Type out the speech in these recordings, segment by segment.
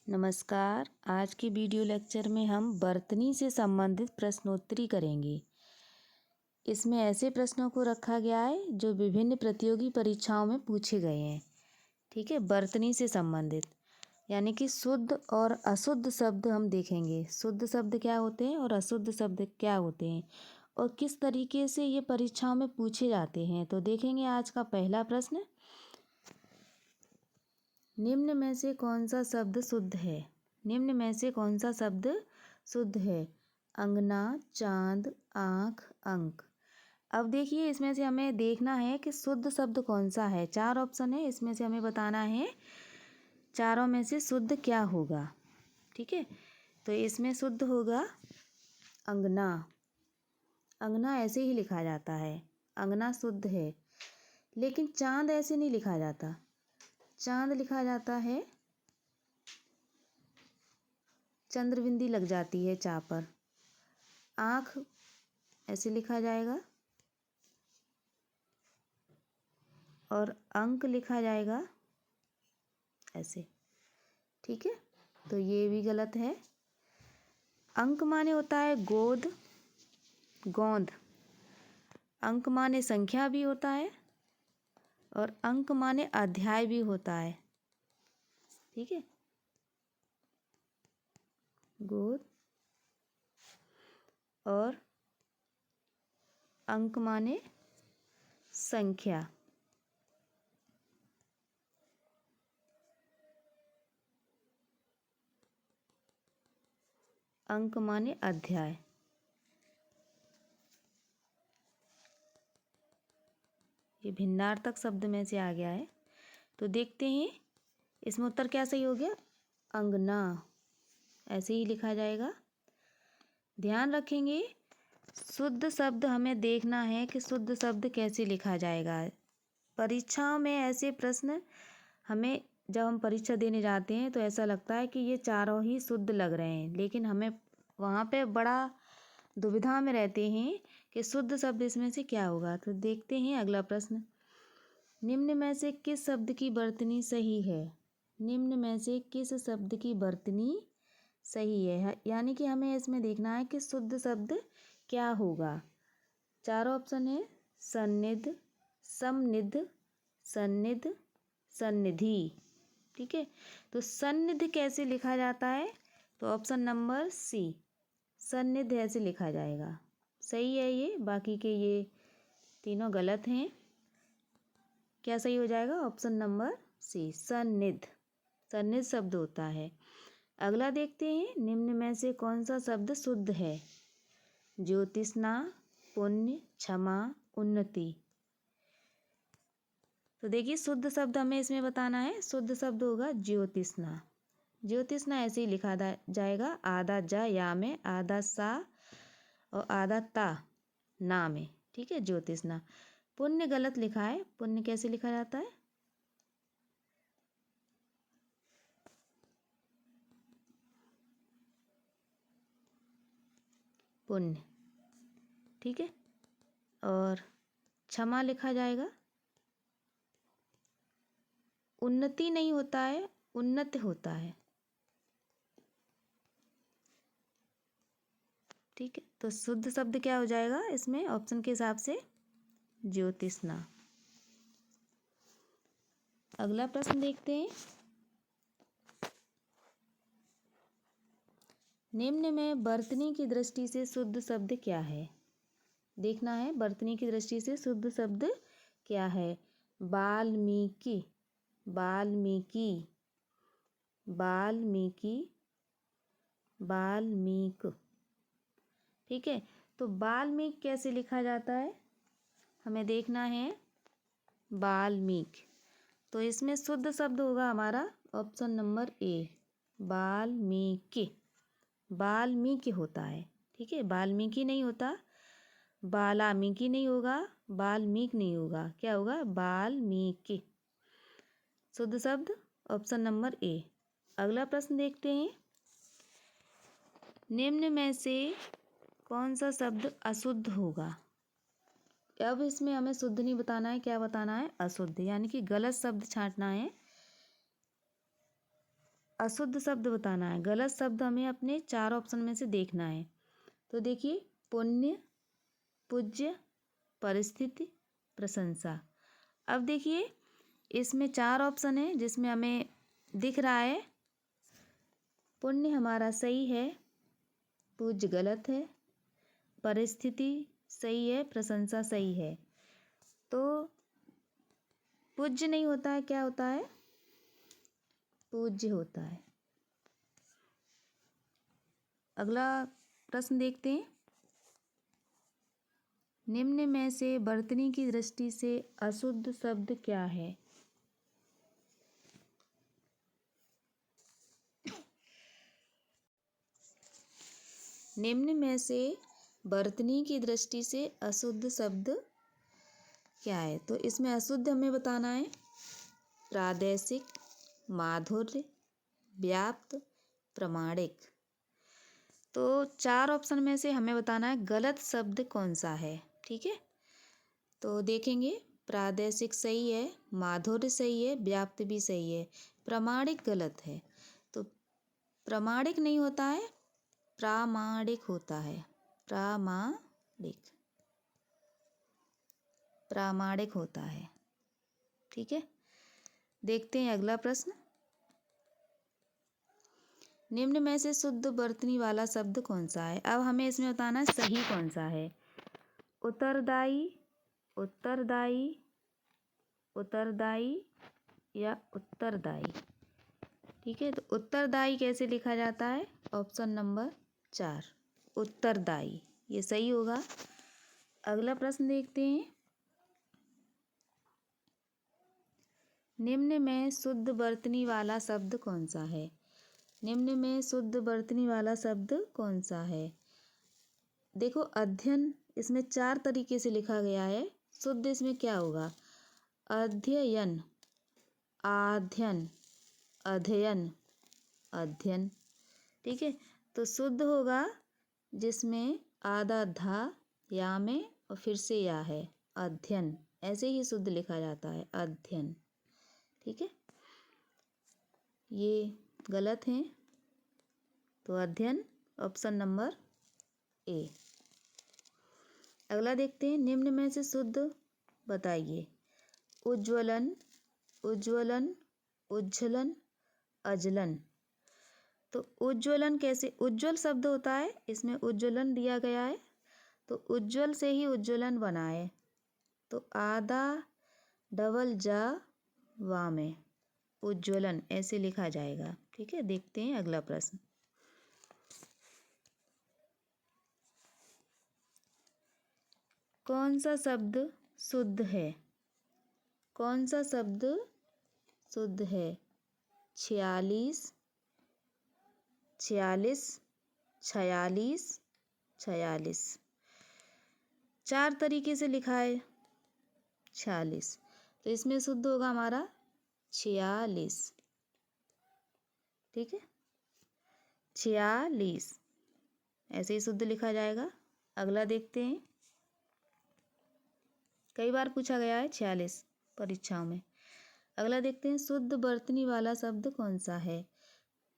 नमस्कार। आज की वीडियो लेक्चर में हम वर्तनी से संबंधित प्रश्नोत्तरी करेंगे। इसमें ऐसे प्रश्नों को रखा गया है जो विभिन्न प्रतियोगी परीक्षाओं में पूछे गए हैं। ठीक है, वर्तनी से संबंधित यानी कि शुद्ध और अशुद्ध शब्द हम देखेंगे। शुद्ध शब्द क्या होते हैं और अशुद्ध शब्द क्या होते हैं और किस तरीके से ये परीक्षाओं में पूछे जाते हैं। तो देखेंगे आज का पहला प्रश्न, निम्न में से कौन सा शब्द शुद्ध है। निम्न में से कौन सा शब्द शुद्ध है? अंगना, चांद, आँख, अंक। अब देखिए, इसमें से हमें देखना है कि शुद्ध शब्द कौन सा है। 4 ऑप्शन है, इसमें से हमें बताना है चारों में से शुद्ध क्या होगा। ठीक है, तो इसमें शुद्ध होगा अंगना। अंगना ऐसे ही लिखा जाता है, अंगना शुद्ध है। लेकिन चांद ऐसे नहीं लिखा जाता, चांद लिखा जाता है, चंद्रबिंदी लग जाती है चा पर। आँख ऐसे लिखा जाएगा और अंक लिखा जाएगा ऐसे। ठीक है, तो ये भी गलत है। अंक माने होता है गोद, गोंद। अंक माने संख्या भी होता है और अंक माने अध्याय भी होता है। ठीक है, गोद और अंक माने संख्या। अंक माने अध्याय। ये भिन्नार्थक शब्द में से आ गया है। तो देखते हैं इसमें उत्तर क्या सही हो गया। अंगना ऐसे ही लिखा जाएगा। ध्यान रखेंगे, शुद्ध शब्द हमें देखना है कि शुद्ध शब्द कैसे लिखा जाएगा। परीक्षाओं में ऐसे प्रश्न हमें, जब हम परीक्षा देने जाते हैं तो ऐसा लगता है कि ये चारों ही शुद्ध लग रहे हैं, लेकिन हमें वहाँ पे बड़ा दुविधा में रहते हैं कि शुद्ध शब्द इसमें से क्या होगा। तो देखते हैं अगला प्रश्न, निम्न में से किस शब्द की वर्तनी सही है। निम्न में से किस शब्द की वर्तनी सही है, यानी कि हमें इसमें देखना है कि शुद्ध शब्द क्या होगा। 4 ऑप्शन है, सन्निध, समनिध, सन्निध, सन्निधि। ठीक है, तो सन्निध कैसे लिखा जाता है? तो ऑप्शन नंबर सी, सन्निध ऐसे लिखा जाएगा। सही है ये, बाकी के ये तीनों गलत हैं। क्या सही हो जाएगा? Option number C, सन्निध। सन्निध शब्द होता है। अगला देखते हैं, निम्न में से कौन सा शब्द शुद्ध है। ज्योतिष्ना, पुण्य, क्षमा, उन्नति। तो देखिए, शुद्ध शब्द हमें इसमें बताना है। शुद्ध शब्द होगा ज्योतिष्ना। ज्योतिष्ना ऐसे ही लिखा जाएगा, आधा जा या में, आधा सा और आधा ता ना में। ठीक है, ज्योतिष्ना। पुण्य गलत लिखा है, पुण्य कैसे लिखा जाता है? पुण्य। ठीक है, और क्षमा लिखा जाएगा, उन्नति नहीं होता है, उन्नत होता है। ठीक है, तो शुद्ध शब्द क्या हो जाएगा इसमें ऑप्शन के हिसाब से? ज्योतिष्ना। अगला प्रश्न देखते हैं, निम्न में वर्तनी की दृष्टि से शुद्ध शब्द क्या है। देखना है वर्तनी की दृष्टि से शुद्ध शब्द क्या है। वाल्मीकि, वाल्मीकि, वाल्मीकि, वाल्मीक। ठीक है, तो वाल्मीक कैसे लिखा जाता है हमें देखना है। वाल्मीक, तो इसमें शुद्ध शब्द होगा हमारा option number A, Valmiki. Valmiki होता है। ठीक है, वाल्मीकि नहीं होता, वाल्मीकि नहीं होगा, वाल्मीक नहीं होगा, क्या होगा? वाल्मीकि। शुद्ध शब्द ऑप्शन नंबर ए। अगला प्रश्न देखते हैं, निम्न में से कौन सा शब्द अशुद्ध होगा। अब इसमें हमें शुद्ध नहीं बताना है, क्या बताना है? अशुद्ध, यानी कि गलत शब्द छांटना है। अशुद्ध शब्द बताना है, गलत शब्द हमें अपने 4 ऑप्शन में से देखना है। तो देखिए, पुण्य, पूज्य, परिस्थिति, प्रशंसा। अब देखिए, इसमें 4 ऑप्शन है जिसमें हमें दिख रहा है पुण्य हमारा सही है, पूज्य गलत है, परिस्थिति सही है, प्रशंसा सही है। तो पूज्य नहीं होता है, क्या होता है? पूज्य होता है। अगला प्रश्न देखते हैं। निम्न में से वर्तनी की दृष्टि से अशुद्ध शब्द क्या है? निम्न में से वर्तनी की दृष्टि से अशुद्ध शब्द क्या है? तो इसमें अशुद्ध हमें बताना है प्रादेशिक, माधुर्य, व्याप्त, प्रामाणिक। तो 4 ऑप्शन में से हमें बताना है गलत शब्द कौन सा है। ठीक है, तो देखेंगे, प्रादेशिक सही है, माधुर्य सही है, व्याप्त भी सही है, प्रामाणिक गलत है। तो प्रामाणिक नहीं होता है, प्रामाणिक होता है, प्रामाणिक, प्रामाणिक होता है। ठीक है, देखते हैं अगला प्रश्न। निम्न में से शुद्ध वर्तनी वाला शब्द कौन सा है? अब हमें इसमें बताना है सही कौन सा है। उत्तरदायी, उत्तरदायी, उत्तरदायी या उत्तरदायी। ठीक है, तो उत्तरदायी कैसे लिखा जाता है? ऑप्शन नंबर 4, उत्तरदायी, ये सही होगा। अगला प्रश्न देखते हैं। निम्न में शुद्ध वर्तनी वाला शब्द कौन सा है? निम्न में शुद्ध वर्तनी वाला शब्द कौन सा है? देखो, अध्ययन इसमें 4 तरीके से लिखा गया है। शुद्ध इसमें क्या होगा? अध्ययन, आध्यन, अध्ययन, अध्ययन। ठीक है, तो शुद्ध होगा जिसमें आधा धा या में और फिर से या है, अध्ययन। ऐसे ही शुद्ध लिखा जाता है, अध्ययन। ठीक है, ये गलत हैं, तो अध्ययन ऑप्शन नंबर ए। अगला देखते हैं। निम्न में से शुद्ध बताइए। उज्ज्वलन, उज्ज्वलन, उज्ज्वलन, अजलन। तो उज्ज्वलन कैसे? उज्ज्वल शब्द होता है, इसमें उज्ज्वलन दिया गया है, तो उज्ज्वल से ही उज्ज्वलन बना है। तो आधा डबल जा वा में उज्ज्वलन ऐसे लिखा जाएगा। ठीक है, देखते हैं अगला प्रश्न। कौन सा शब्द शुद्ध है? कौन सा शब्द शुद्ध है? 46, 46, 46, 46। 4 तरीके से लिखा है 46, तो इसमें शुद्ध होगा हमारा 46। ठीक है, 46 ऐसे ही शुद्ध लिखा जाएगा। अगला देखते हैं। कई बार पूछा गया है 46 परीक्षाओं में। अगला देखते हैं। शुद्ध वर्तनी वाला शब्द कौन सा है?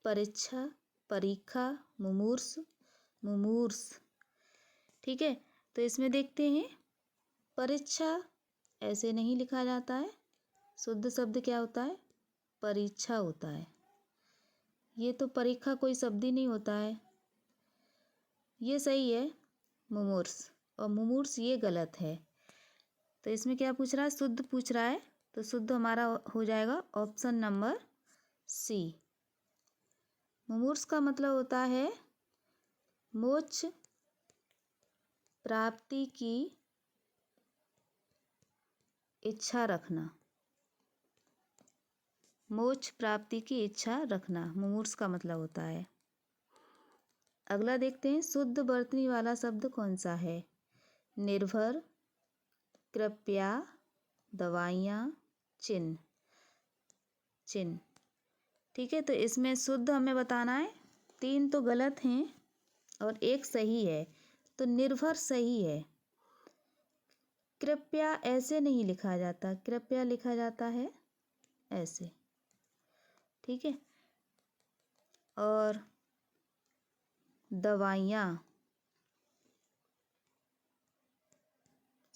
परीक्षा, परीक्षा, मुमूर्ष, मुमूर्ष। ठीक है, तो इसमें देखते हैं, परीक्षा ऐसे नहीं लिखा जाता है। शुद्ध शब्द क्या होता है? परीक्षा होता है। ये तो परीक्षा कोई शब्द ही नहीं होता है, ये सही है मुमूर्ष, और मुमूर्ष ये गलत है। तो इसमें क्या पूछ रहा है? शुद्ध पूछ रहा है, तो शुद्ध हमारा हो जाएगा ऑप्शन नंबर सी। मुमूर्ष का मतलब होता है मोक्ष प्राप्ति की इच्छा रखना, मोक्ष प्राप्ति की इच्छा रखना मुमूर्ष का मतलब होता है। अगला देखते हैं। शुद्ध वर्तनी वाला शब्द कौन सा है? निर्भर, कृपया, दवाइयाँ, चिन्ह, चिन्ह। ठीक है, तो इसमें शुद्ध हमें बताना है। 3 तो गलत हैं और 1 सही है, तो निर्भर सही है। कृपया ऐसे नहीं लिखा जाता, कृपया लिखा जाता है ऐसे। ठीक है, और दवाइयाँ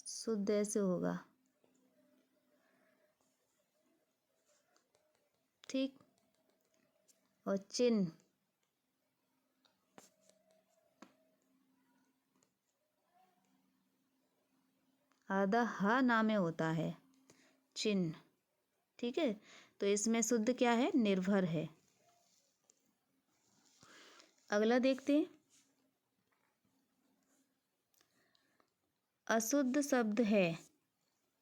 शुद्ध ऐसे होगा, ठीक। और चिन्ह आधा हा ना में होता है, चिन्ह, ठीक है। तो इसमें शुद्ध क्या है, निर्भर है। अगला देखते हैं, अशुद्ध शब्द है,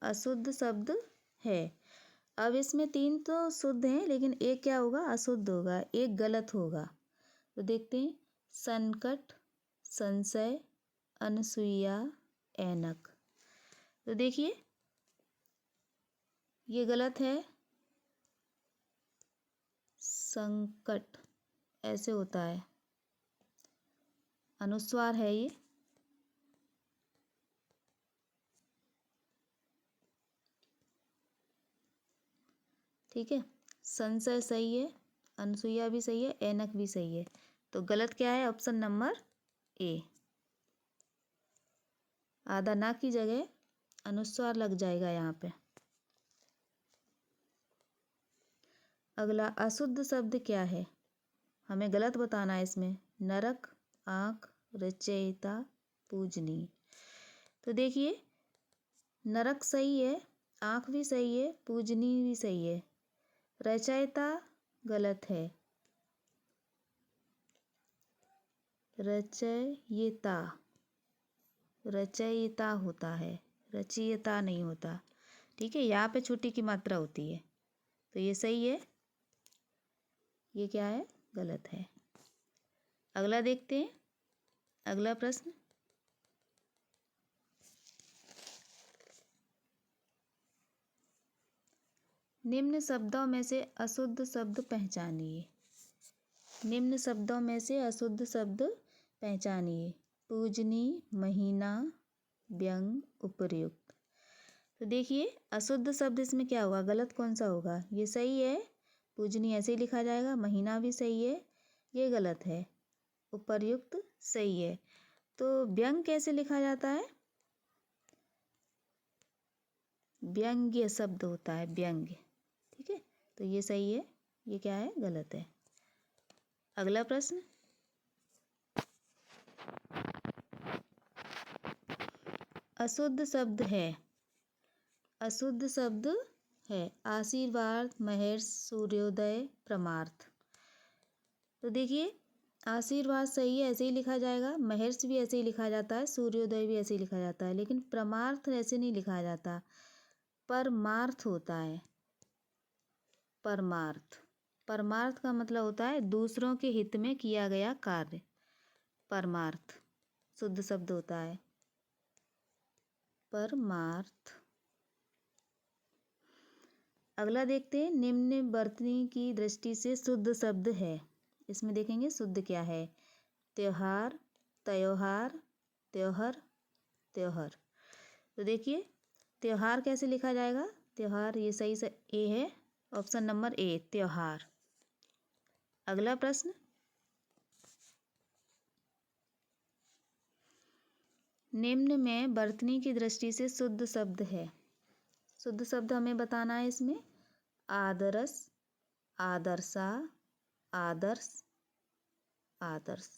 अशुद्ध शब्द है। अब इसमें 3 तो शुद्ध हैं, लेकिन एक क्या होगा, अशुद्ध होगा, एक गलत होगा। तो देखते हैं, संकट, संशय, अनसुईया, ऐनक। तो देखिए ये गलत है, संकट ऐसे होता है, अनुस्वार है ये, ठीक है। संशय सही है, अनसुईया भी सही है, ऐनक भी सही है। तो गलत क्या है, ऑप्शन नंबर ए। आधा ना की जगह अनुस्वार लग जाएगा यहाँ पे। अगला, अशुद्ध शब्द क्या है, हमें गलत बताना है इसमें। नरक, आँख, रचयिता, पूजनीय। तो देखिए नरक सही है, आँख भी सही है, पूजनीय भी सही है, रचयिता गलत है, रचयिता, रचयिता होता है, रचयिता नहीं होता, ठीक है। यहाँ पे छोटी की मात्रा होती है, तो ये सही है, ये क्या है, गलत है। अगला देखते हैं, अगला प्रश्न, निम्न शब्दों में से अशुद्ध शब्द पहचानिए। निम्न शब्दों में से अशुद्ध शब्द पहचानिए। पूजनीय, महीना, व्यंग, उपर्युक्त। तो देखिए अशुद्ध शब्द इसमें क्या होगा, गलत कौन सा होगा, ये सही है, पूजनीय ऐसे ही लिखा जाएगा, महीना भी सही है, ये गलत है, उपर्युक्त सही है। तो व्यंग कैसे लिखा जाता है, व्यंग्य शब्द होता है, व्यंग्य, ठीक है। तो ये सही है, ये क्या है, गलत है। अगला प्रश्न, अशुद्ध शब्द है, अशुद्ध शब्द है, आशीर्वाद, महेश, सूर्योदय, परमार्थ। तो देखिए आशीर्वाद सही है, ऐसे ही लिखा जाएगा, महेश भी ऐसे ही लिखा जाता है, सूर्योदय भी ऐसे ही लिखा जाता है, लेकिन परमार्थ ऐसे नहीं लिखा जाता, परमार्थ होता है, परमार्थ। परमार्थ का मतलब होता है दूसरों के हित में किया गया कार्य, परमार्थ शुद्ध शब्द होता है, परमार्थ। अगला देखते हैं, निम्न वर्तनी की दृष्टि से शुद्ध शब्द है। इसमें देखेंगे शुद्ध क्या है, त्योहार, त्योहार, त्योहर, त्योहर। तो देखिए त्योहार कैसे लिखा जाएगा, त्योहार ये सही से ए है, ऑप्शन नंबर ए, त्योहार। अगला प्रश्न, निम्न में वर्तनी की दृष्टि से शुद्ध शब्द है। शुद्ध शब्द हमें बताना है इसमें, आदरस, आदर्शा, आदर्श, आदर्श,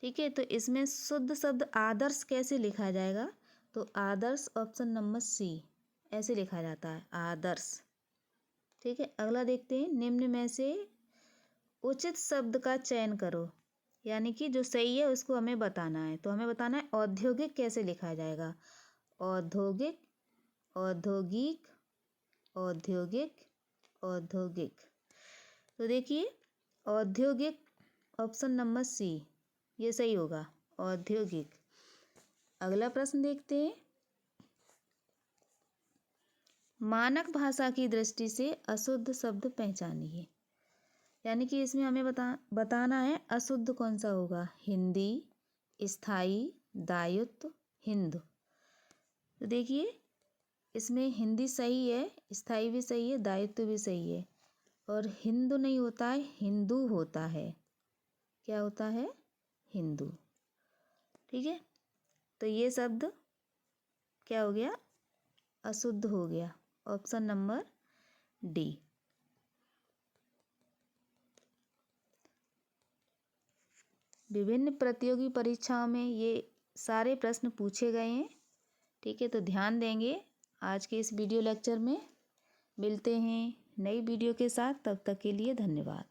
ठीक है। तो इसमें शुद्ध शब्द आदर्श कैसे लिखा जाएगा, तो आदर्श ऑप्शन नंबर सी, ऐसे लिखा जाता है, आदर्श, ठीक है। अगला देखते हैं, निम्न में से उचित शब्द का चयन करो, यानी कि जो सही है उसको हमें बताना है। तो हमें बताना है औद्योगिक कैसे लिखा जाएगा, औद्योगिक, औद्योगिक, औद्योगिक, औद्योगिक। तो देखिए औद्योगिक ऑप्शन नंबर सी, ये सही होगा, औद्योगिक। अगला प्रश्न देखते हैं, मानक भाषा की दृष्टि से अशुद्ध शब्द पहचानिए, यानी कि इसमें हमें बताना है अशुद्ध कौन सा होगा, हिंदी, स्थायी, दायित्व, हिंदू। तो देखिए इसमें हिंदी सही है, स्थायी भी सही है, दायित्व भी सही है, और हिंदू नहीं होता है, हिंदू होता है, क्या होता है? हिंदू। ठीक है, तो ये शब्द क्या हो गया? अशुद्ध हो गया। Option number D. विभिन्न प्रतियोगी परीक्षाओं में ये सारे प्रश्न पूछे गए हैं। ठीक है, तो ध्यान देंगे आज के इस वीडियो लेक्चर में। मिलते हैं नई वीडियो के साथ, तब तक के लिए धन्यवाद।